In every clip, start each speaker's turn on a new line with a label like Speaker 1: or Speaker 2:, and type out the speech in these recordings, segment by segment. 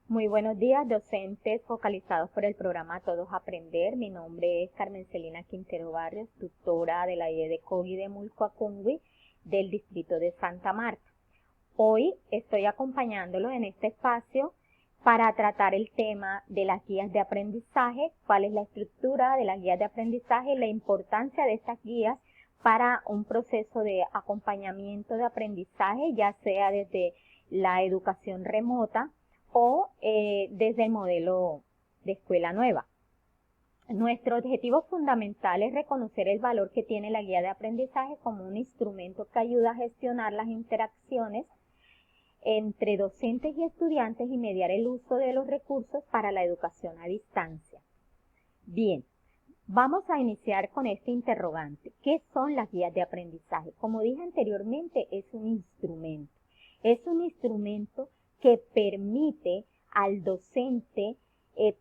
Speaker 1: Muy buenos días, docentes focalizados por el programa Todos Aprender. Mi nombre es Carmen Celina Quintero Barrios, tutora de la IE de COGI de Mulcoacungui del distrito de Santa Marta. Hoy estoy acompañándolo en este espacio para tratar el tema de las guías de aprendizaje, cuál es la estructura de las guías de aprendizaje y la importancia de estas guías para un proceso de acompañamiento de aprendizaje, ya sea desde la educación remota o desde el modelo de escuela nueva. Nuestro objetivo fundamental es reconocer el valor que tiene la guía de aprendizaje como un instrumento que ayuda a gestionar las interacciones entre docentes y estudiantes y mediar el uso de los recursos para la educación a distancia. Bien, vamos a iniciar con este interrogante. ¿Qué son las guías de aprendizaje? Como dije anteriormente, es un instrumento. Es un instrumento que permite al docente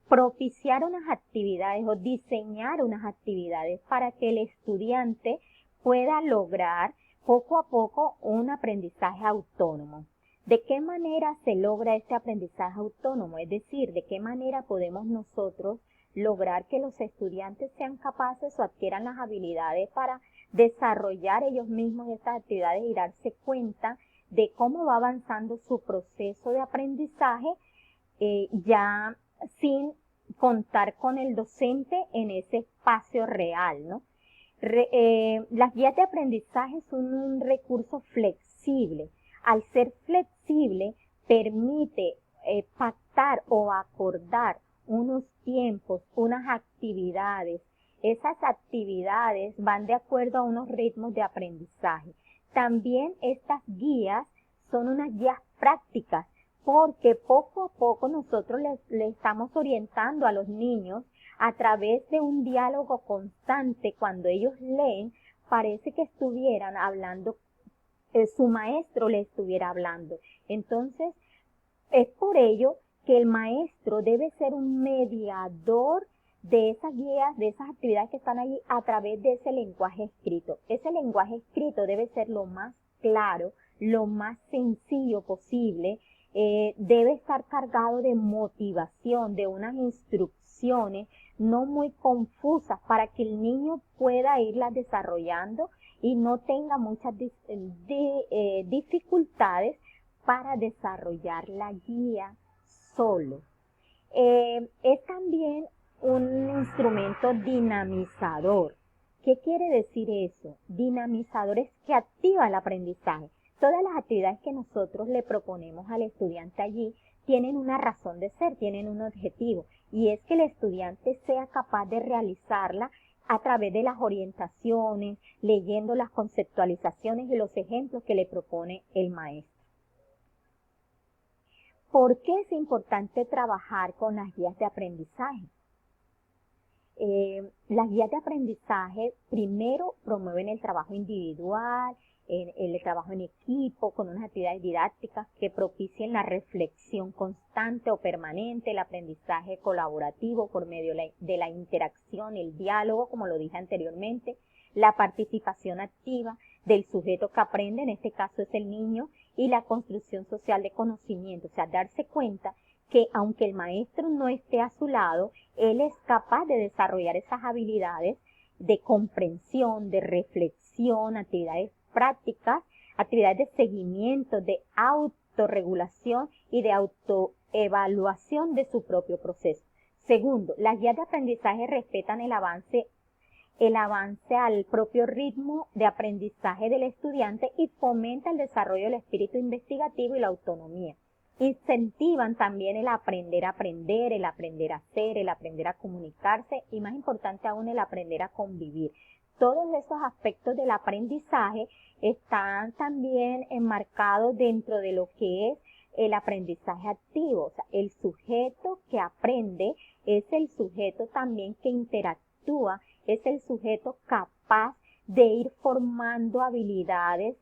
Speaker 1: propiciar unas actividades o diseñar unas actividades para que el estudiante pueda lograr poco a poco un aprendizaje autónomo. ¿De qué manera se logra este aprendizaje autónomo? Es decir, ¿de qué manera podemos nosotros lograr que los estudiantes sean capaces o adquieran las habilidades para desarrollar ellos mismos estas actividades y darse cuenta de cómo va avanzando su proceso de aprendizaje ya sin contar con el docente en ese espacio real, ¿no? Las guías de aprendizaje son un recurso flexible. Al ser flexible, permite pactar o acordar unos tiempos, unas actividades. Esas actividades van de acuerdo a unos ritmos de aprendizaje. También estas guías son unas guías prácticas porque poco a poco nosotros les estamos orientando a los niños a través de un diálogo constante. Cuando ellos leen, parece que estuvieran hablando, su maestro le estuviera hablando. Entonces, es por ello que el maestro debe ser un mediador de esas guías, de esas actividades que están allí a través de ese lenguaje escrito. Ese lenguaje escrito debe ser lo más claro, lo más sencillo posible, debe estar cargado de motivación, de unas instrucciones no muy confusas para que el niño pueda irlas desarrollando y no tenga muchas dificultades para desarrollar la guía solo. Es también un instrumento dinamizador. ¿Qué quiere decir eso? Dinamizador es que activa el aprendizaje. Todas las actividades que nosotros le proponemos al estudiante allí tienen una razón de ser, tienen un objetivo, y es que el estudiante sea capaz de realizarla a través de las orientaciones, leyendo las conceptualizaciones y los ejemplos que le propone el maestro. ¿Por qué es importante trabajar con las guías de aprendizaje? Las guías de aprendizaje primero promueven el trabajo individual, el trabajo en equipo, con unas actividades didácticas que propicien la reflexión constante o permanente, el aprendizaje colaborativo por medio de la interacción, el diálogo, como lo dije anteriormente, la participación activa del sujeto que aprende, en este caso es el niño, y la construcción social de conocimiento, o sea, darse cuenta que aunque el maestro no esté a su lado, él es capaz de desarrollar esas habilidades de comprensión, de reflexión, actividades prácticas, actividades de seguimiento, de autorregulación y de autoevaluación de su propio proceso. Segundo, las guías de aprendizaje respetan el avance al propio ritmo de aprendizaje del estudiante y fomenta el desarrollo del espíritu investigativo y la autonomía. Incentivan también el aprender a aprender, el aprender a hacer, el aprender a comunicarse y, más importante aún, el aprender a convivir. Todos esos aspectos del aprendizaje están también enmarcados dentro de lo que es el aprendizaje activo. O sea, el sujeto que aprende es el sujeto también que interactúa, es el sujeto capaz de ir formando habilidades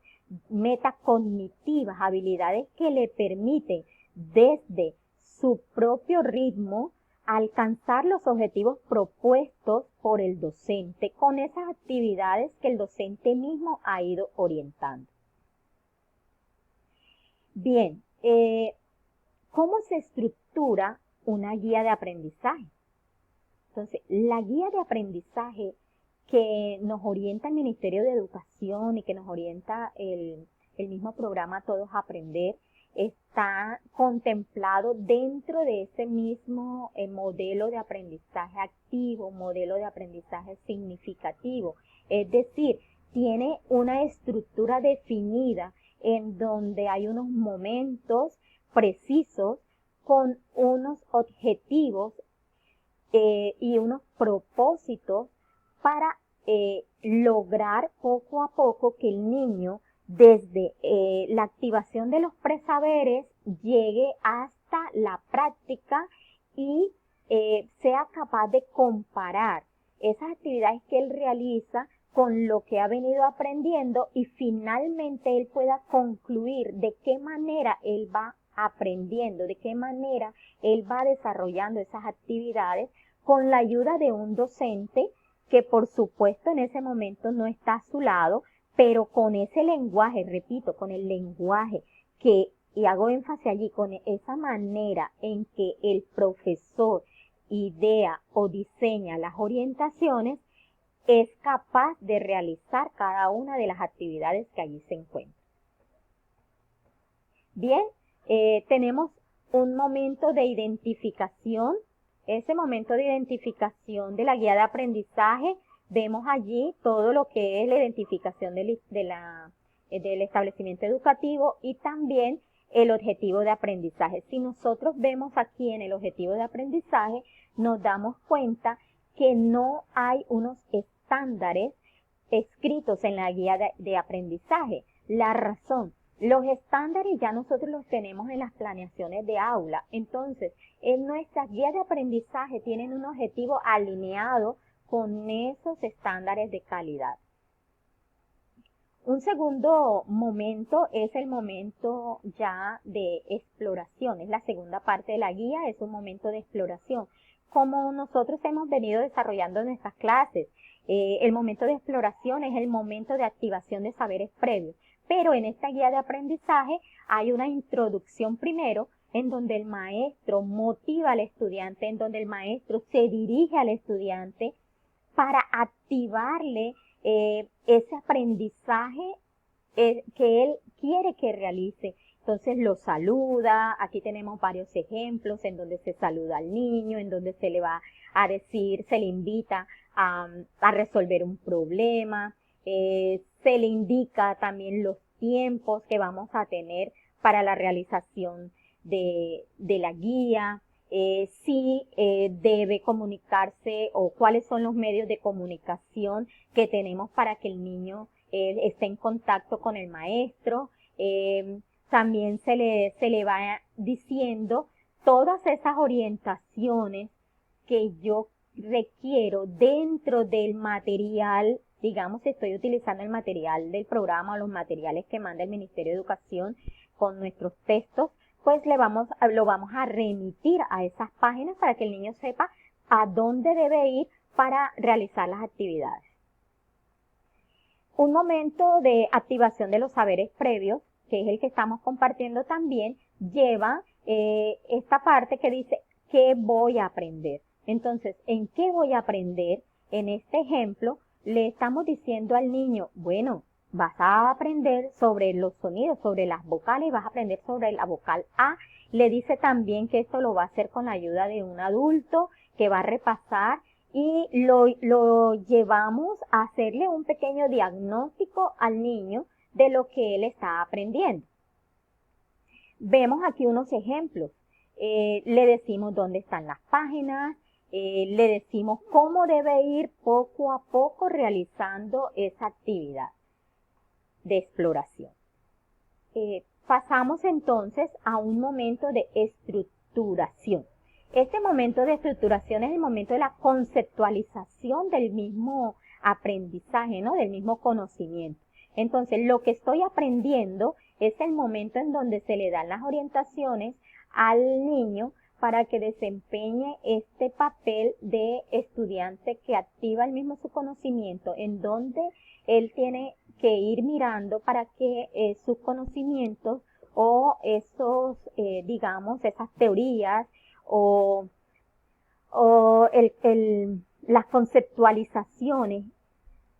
Speaker 1: metacognitivas, habilidades que le permiten desde su propio ritmo alcanzar los objetivos propuestos por el docente con esas actividades que el docente mismo ha ido orientando. Bien, ¿Cómo se estructura una guía de aprendizaje? Entonces, la guía de aprendizaje que nos orienta el Ministerio de Educación y que nos orienta el mismo programa Todos Aprender, está contemplado dentro de ese mismo modelo de aprendizaje activo, modelo de aprendizaje significativo. Es decir, tiene una estructura definida en donde hay unos momentos precisos con unos objetivos y unos propósitos para lograr poco a poco que el niño, desde la activación de los presaberes, llegue hasta la práctica y sea capaz de comparar esas actividades que él realiza con lo que ha venido aprendiendo y finalmente él pueda concluir de qué manera él va aprendiendo, de qué manera él va desarrollando esas actividades con la ayuda de un docente que por supuesto en ese momento no está a su lado, pero con ese lenguaje, repito, con el lenguaje que, y hago énfasis allí, con esa manera en que el profesor idea o diseña las orientaciones, es capaz de realizar cada una de las actividades que allí se encuentran. Bien, tenemos un momento de identificación. Ese momento de identificación de la guía de aprendizaje, vemos allí todo lo que es la identificación del establecimiento educativo y también el objetivo de aprendizaje. Si nosotros vemos aquí en el objetivo de aprendizaje, nos damos cuenta que no hay unos estándares escritos en la guía de aprendizaje. La razón, los estándares ya nosotros los tenemos en las planeaciones de aula. Entonces, en nuestras guías de aprendizaje tienen un objetivo alineado con esos estándares de calidad. Un segundo momento es el momento ya de exploración. Es la segunda parte de la guía, es un momento de exploración. Como nosotros hemos venido desarrollando en nuestras clases, el momento de exploración es el momento de activación de saberes previos. Pero en esta guía de aprendizaje hay una introducción primero, en donde el maestro motiva al estudiante, en donde el maestro se dirige al estudiante para activarle ese aprendizaje que él quiere que realice. Entonces lo saluda, aquí tenemos varios ejemplos en donde se saluda al niño, en donde se le va a decir, se le invita a resolver un problema, se le indica también los tiempos que vamos a tener para la realización de la guía, si debe comunicarse o cuáles son los medios de comunicación que tenemos para que el niño esté en contacto con el maestro. También se le va diciendo todas esas orientaciones que yo requiero dentro del material, digamos, estoy utilizando el material del programa o los materiales que manda el Ministerio de Educación con nuestros textos, pues lo vamos a remitir a esas páginas para que el niño sepa a dónde debe ir para realizar las actividades. Un momento de activación de los saberes previos, que es el que estamos compartiendo también, lleva esta parte que dice, ¿qué voy a aprender? Entonces, ¿en qué voy a aprender? En este ejemplo, le estamos diciendo al niño, bueno, vas a aprender sobre los sonidos, sobre las vocales, vas a aprender sobre la vocal A. Le dice también que esto lo va a hacer con la ayuda de un adulto que va a repasar y lo llevamos a hacerle un pequeño diagnóstico al niño de lo que él está aprendiendo. Vemos aquí unos ejemplos. Le decimos dónde están las páginas, le decimos cómo debe ir poco a poco realizando esa actividad de exploración. Pasamos entonces a un momento de estructuración. Este momento de estructuración es el momento de la conceptualización del mismo aprendizaje, ¿no? Del mismo conocimiento. Entonces, lo que estoy aprendiendo es el momento en donde se le dan las orientaciones al niño para que desempeñe este papel de estudiante que activa el mismo su conocimiento, en donde él tiene que ir mirando para que sus conocimientos o esos, digamos, esas teorías o las conceptualizaciones,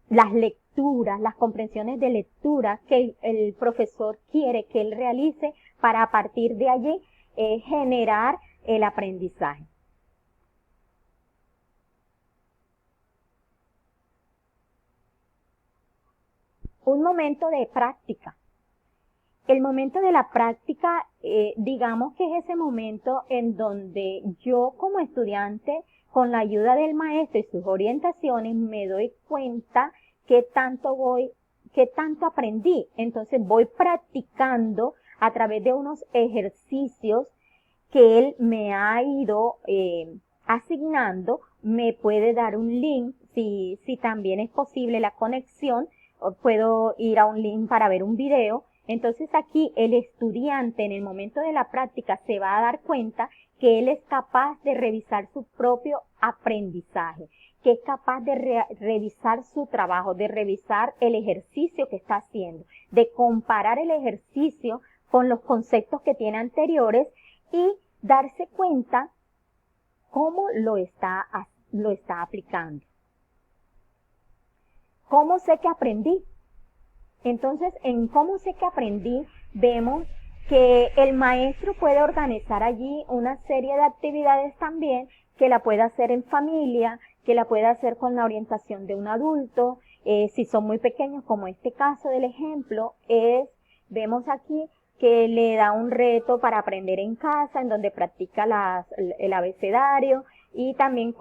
Speaker 1: las lecturas, las comprensiones de lectura que el profesor quiere que él realice para a partir de allí generar el aprendizaje. Un momento de práctica. El momento de la práctica, digamos que es ese momento en donde yo como estudiante, con la ayuda del maestro y sus orientaciones, me doy cuenta qué tanto aprendí. Entonces voy practicando a través de unos ejercicios que él me ha ido asignando. Me puede dar un link, si también es posible la conexión, puedo ir a un link para ver un video. Entonces aquí el estudiante en el momento de la práctica se va a dar cuenta que él es capaz de revisar su propio aprendizaje, que es capaz de revisar su trabajo, de revisar el ejercicio que está haciendo, de comparar el ejercicio con los conceptos que tiene anteriores y darse cuenta cómo lo está aplicando. ¿Cómo sé que aprendí? Entonces, en cómo sé que aprendí, vemos que el maestro puede organizar allí una serie de actividades también, que la puede hacer en familia, que la puede hacer con la orientación de un adulto, si son muy pequeños, como este caso del ejemplo, vemos aquí que le da un reto para aprender en casa, en donde practica el abecedario, y también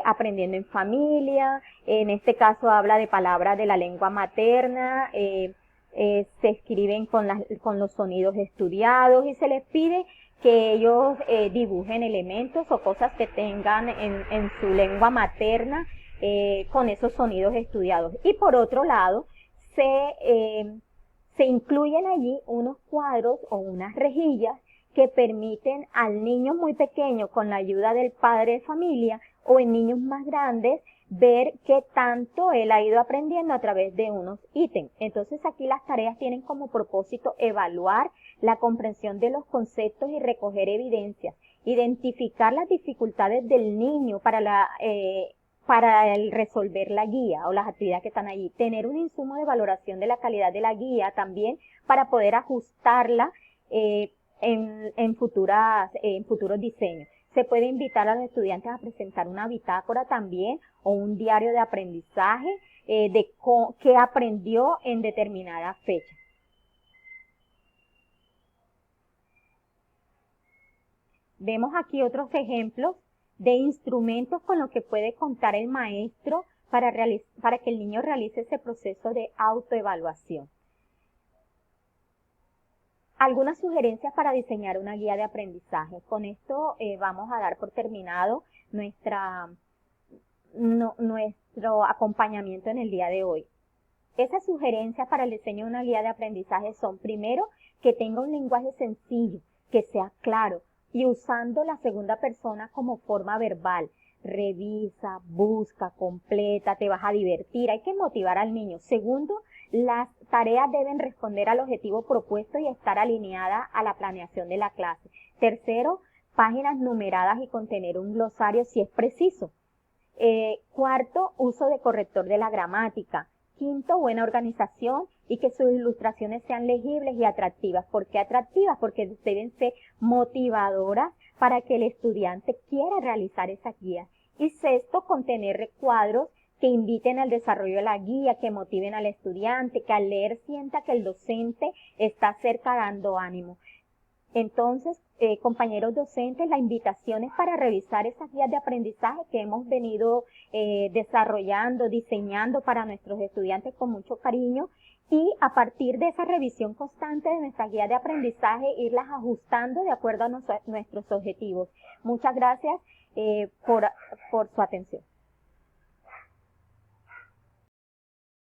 Speaker 1: aprendiendo en familia. En este caso habla de palabras de la lengua materna, se escriben con los sonidos estudiados y se les pide que ellos dibujen elementos o cosas que tengan en su lengua materna con esos sonidos estudiados. Y por otro lado, se incluyen allí unos cuadros o unas rejillas que permiten al niño muy pequeño, con la ayuda del padre de familia, o en niños más grandes, ver qué tanto él ha ido aprendiendo a través de unos ítems. Entonces aquí las tareas tienen como propósito evaluar la comprensión de los conceptos y recoger evidencias, identificar las dificultades del niño para el resolver la guía o las actividades que están allí, tener un insumo de valoración de la calidad de la guía también para poder ajustarla en futuros diseños. Se puede invitar a los estudiantes a presentar una bitácora también o un diario de aprendizaje de qué aprendió en determinada fecha. Vemos aquí otros ejemplos de instrumentos con los que puede contar el maestro para que el niño realice ese proceso de autoevaluación. Algunas sugerencias para diseñar una guía de aprendizaje. Con esto vamos a dar por terminado nuestro acompañamiento en el día de hoy. Esas sugerencias para el diseño de una guía de aprendizaje son, primero, que tenga un lenguaje sencillo, que sea claro y usando la segunda persona como forma verbal. Revisa, busca, completa, te vas a divertir. Hay que motivar al niño. Segundo, las tareas deben responder al objetivo propuesto y estar alineadas a la planeación de la clase. Tercero, páginas numeradas y contener un glosario si es preciso. Cuarto, uso de corrector de la gramática. Quinto, buena organización y que sus ilustraciones sean legibles y atractivas. ¿Por qué atractivas? Porque deben ser motivadoras para que el estudiante quiera realizar esa guía. Y sexto, contener recuadros que inviten al desarrollo de la guía, que motiven al estudiante, que al leer sienta que el docente está cerca dando ánimo. Entonces, compañeros docentes, la invitación es para revisar esas guías de aprendizaje que hemos venido desarrollando, diseñando para nuestros estudiantes con mucho cariño, y a partir de esa revisión constante de nuestras guías de aprendizaje, irlas ajustando de acuerdo a nuestros objetivos. Muchas gracias por su atención.